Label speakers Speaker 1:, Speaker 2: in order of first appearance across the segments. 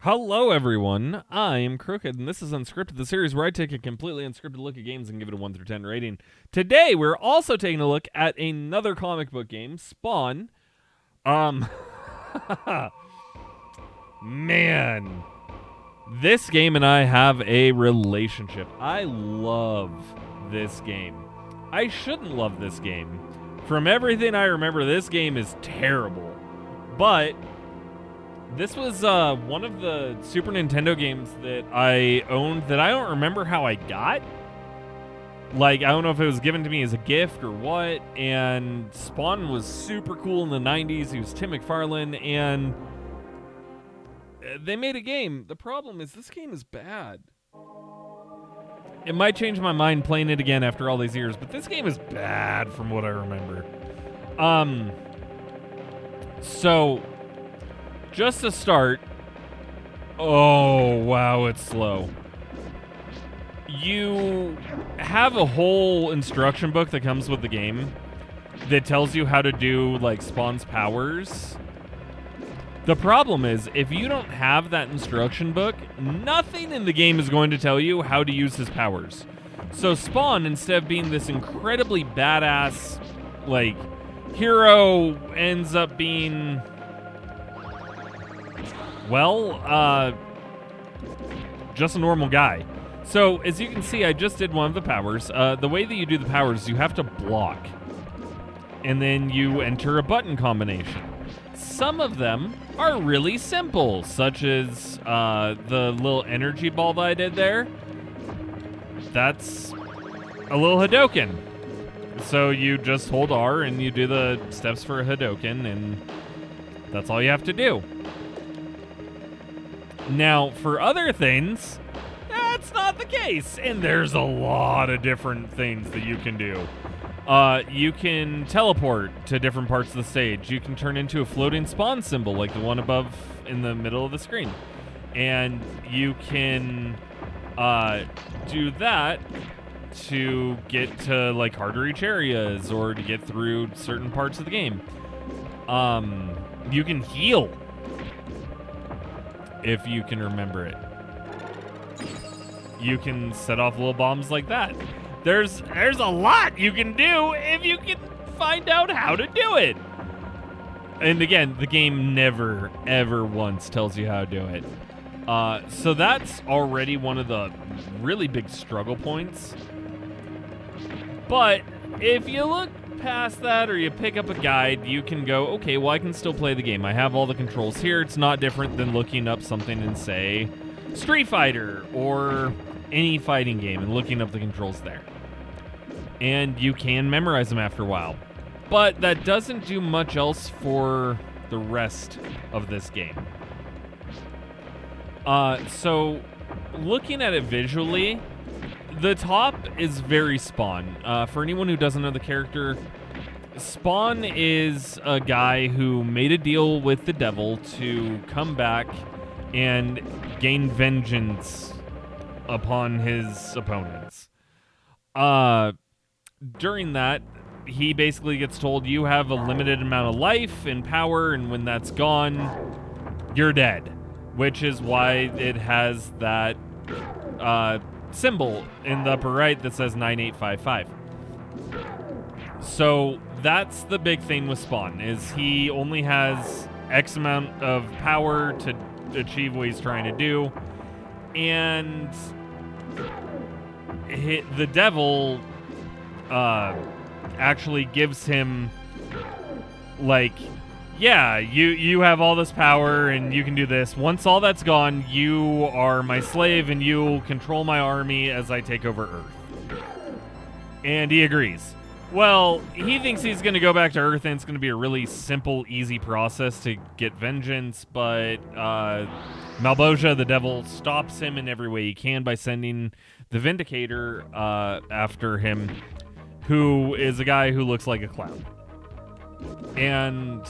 Speaker 1: Hello, everyone. I'm Krooked, and this is Unscripted, the series where I take a completely unscripted look at games and give it a 1 through 10 rating. Today, we're also taking a look at another comic book game, Spawn. Man, this game and I have a relationship. I love this game. I shouldn't love this game. From everything I remember, this game is terrible. But this was one of the Super Nintendo games that I owned that I don't remember how I got. Like, I don't know if it was given to me as a gift or what. And Spawn was super cool in the 90s. He was Tim McFarlane, and they made a game. The problem is this game is bad. It might change my mind playing it again after all these years, but this game is bad from what I remember. So just to start, oh wow, it's slow. You have a whole instruction book that comes with the game that tells you how to do like Spawn's powers. The problem is, if you don't have that instruction book, nothing in the game is going to tell you how to use his powers. So Spawn, instead of being this incredibly badass, like, hero, ends up being, well, just a normal guy. So, as you can see, I just did one of the powers. The way that you do the powers, you have to block. And then you enter a button combination. Some of them are really simple, such as the little energy ball that I did there. That's a little Hadoken. So you just hold R and you do the steps for a Hadoken, and that's all you have to do. Now, for other things, that's not the case, and there's a lot of different things that you can do. You can teleport to different parts of the stage. You can turn into a floating Spawn symbol like the one above in the middle of the screen. And you can do that to get to like hard to reach areas or to get through certain parts of the game. You can heal if you can remember it. You can set off little bombs like that. There's a lot you can do if you can find out how to do it. And again, the game never, ever once tells you how to do it. So that's already one of the really big struggle points. But if you look past that or you pick up a guide, you can go, okay, well, I can still play the game. I have all the controls here. It's not different than looking up something in, say, Street Fighter or any fighting game and looking up the controls there. And you can memorize them after a while. But that doesn't do much else for the rest of this game. So, looking at it visually, the top is very Spawn. For anyone who doesn't know the character, Spawn is a guy who made a deal with the devil to come back and gain vengeance upon his opponents. During that, he basically gets told you have a limited amount of life and power, and when that's gone, you're dead. Which is why it has that symbol in the upper right that says 9855. So that's the big thing with Spawn, is he only has X amount of power to achieve what he's trying to do. And the devil actually gives him, like, yeah, you have all this power and you can do this. Once all that's gone, you are my slave and you'll control my army as I take over Earth. And he agrees. Well, he thinks he's going to go back to Earth and it's going to be a really simple, easy process to get vengeance, but Malboja, the devil, stops him in every way he can by sending the Vindicator after him, who is a guy who looks like a clown. And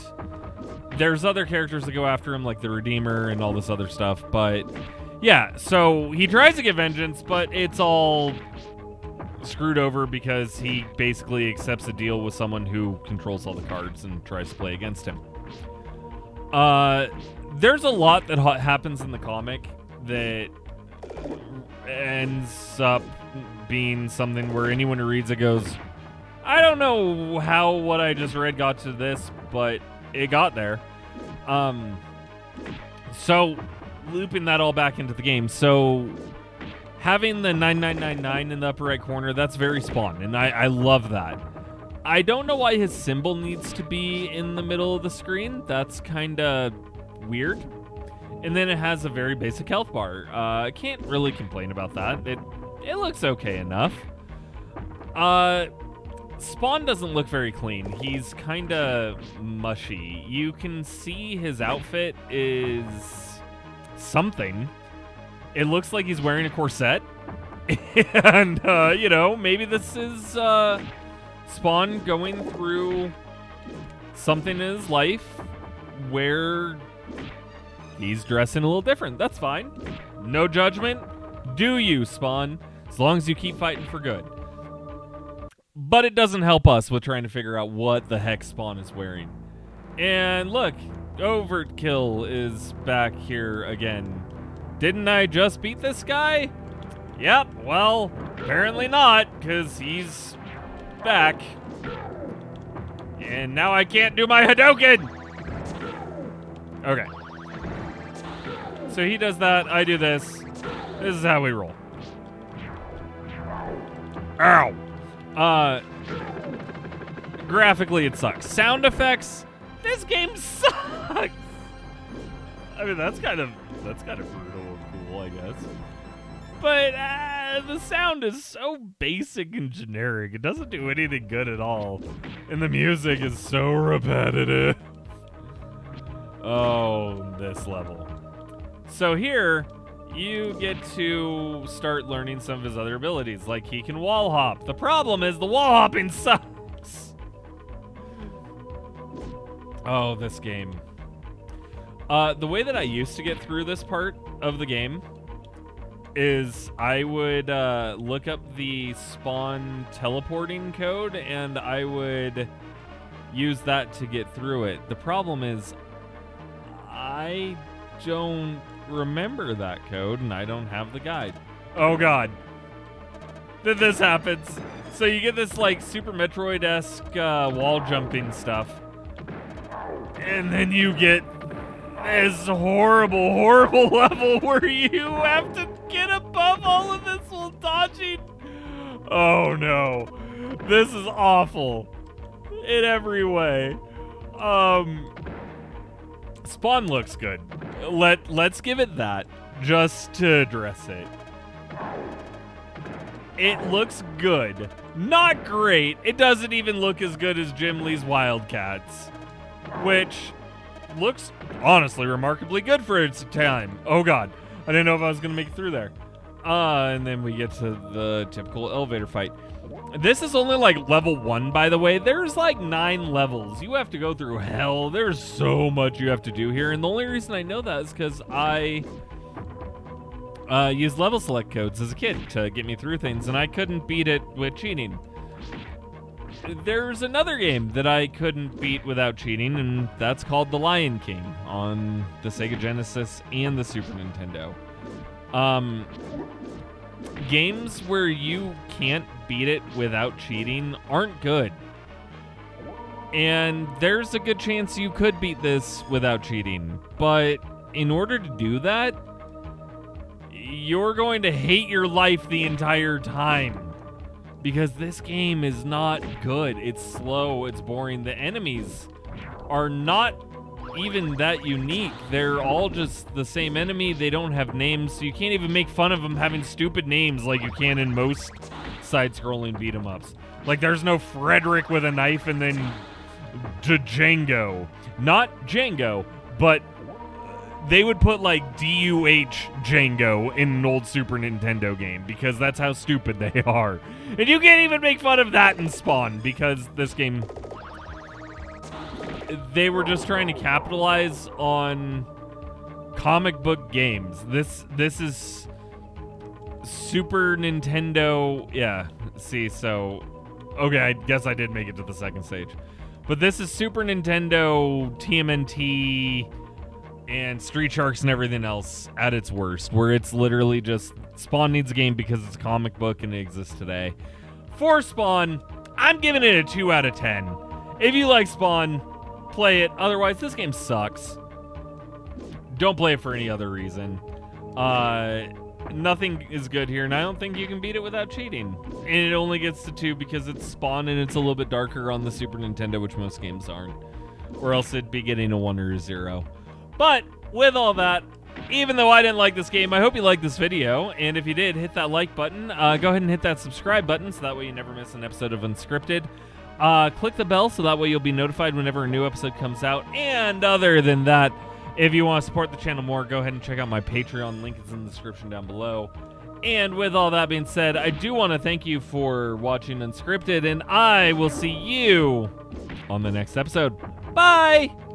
Speaker 1: there's other characters that go after him, like the Redeemer and all this other stuff. But yeah, so he tries to get vengeance, but it's all screwed over because he basically accepts a deal with someone who controls all the cards and tries to play against him. there's a lot that happens in the comic that ends up being something where anyone who reads it goes, I don't know how what I just read got to this, but it got there. So looping that all back into the game. So having the 9999 in the upper right corner, that's very Spawn, and I love that. I don't know why his symbol needs to be in the middle of the screen. That's kind of weird. And then it has a very basic health bar. I can't really complain about that. It looks okay enough. Spawn doesn't look very clean. He's kind of mushy. You can see his outfit is something. It looks like he's wearing a corset. And, maybe this is Spawn going through something in his life where he's dressing a little different. That's fine. No judgment. Do you, Spawn? As long as you keep fighting for good. But it doesn't help us with trying to figure out what the heck Spawn is wearing. And look, Overkill is back here again. Didn't I just beat this guy? Yep, well, apparently not, because he's back. And now I can't do my Hadouken! Okay. So he does that, I do this. This is how we roll. Ow! Graphically it sucks. Sound effects, this game sucks! I mean, that's kind of brutal and cool, I guess. But the sound is so basic and generic. It doesn't do anything good at all. And the music is so repetitive. Oh, this level. So here, you get to start learning some of his other abilities, like he can wall hop. The problem is the wall hopping sucks. Oh, this game. The way that I used to get through this part of the game is I would look up the Spawn teleporting code, and I would use that to get through it. The problem is I don't remember that code, and I don't have the guide. Oh god. Then this happens. So you get this like Super Metroid-esque wall jumping stuff. And then you get this horrible, horrible level where you have to get above all of this while dodging. Oh no. This is awful. In every way. Spawn looks good. Let's give it that, just to address it. It looks good. Not great. It doesn't even look as good as Jim Lee's Wildcats, which looks honestly remarkably good for its time. Oh god, I didn't know if I was gonna make it through there. And then we get to the typical elevator fight. This is only like level 1, by the way. There's like 9 levels. You have to go through hell. There's so much you have to do here. And the only reason I know that is because I used level select codes as a kid to get me through things, and I couldn't beat it with cheating. There's another game that I couldn't beat without cheating, and that's called The Lion King on the Sega Genesis and the Super Nintendo. Games where you can't beat it without cheating aren't good. And there's a good chance you could beat this without cheating. But in order to do that, you're going to hate your life the entire time. Because this game is not good. It's slow, it's boring. The enemies are not even that unique. They're all just the same enemy. They don't have names, so you can't even make fun of them having stupid names like you can in most side-scrolling beat-em-ups. Like, there's no Frederick with a knife and then Django. Not Django, but they would put, like, D-U-H Django in an old Super Nintendo game because that's how stupid they are. And you can't even make fun of that in Spawn because this game... They were just trying to capitalize on comic book games. This is Super Nintendo. Yeah, see, so okay, I guess I did make it to the second stage. But this is Super Nintendo TMNT and Street Sharks and everything else at its worst, where it's literally just Spawn needs a game because it's a comic book and it exists today. For Spawn, I'm giving it a 2 out of 10. If you like Spawn, play it. Otherwise, this game sucks. Don't play it for any other reason. Nothing is good here, and I don't think you can beat it without cheating. And it only gets to 2 because it's Spawn and it's a little bit darker on the Super Nintendo, which most games aren't. Or else it'd be getting a 1 or a 0. But with all that, even though I didn't like this game, I hope you liked this video. And if you did, hit that like button. Go ahead and hit that subscribe button so that way you never miss an episode of Unscripted. Click the bell so that way you'll be notified whenever a new episode comes out. And other than that, if you want to support the channel more, go ahead and check out my Patreon. Link is in the description down below. And with all that being said, I do want to thank you for watching Unscripted, and I will see you on the next episode. Bye!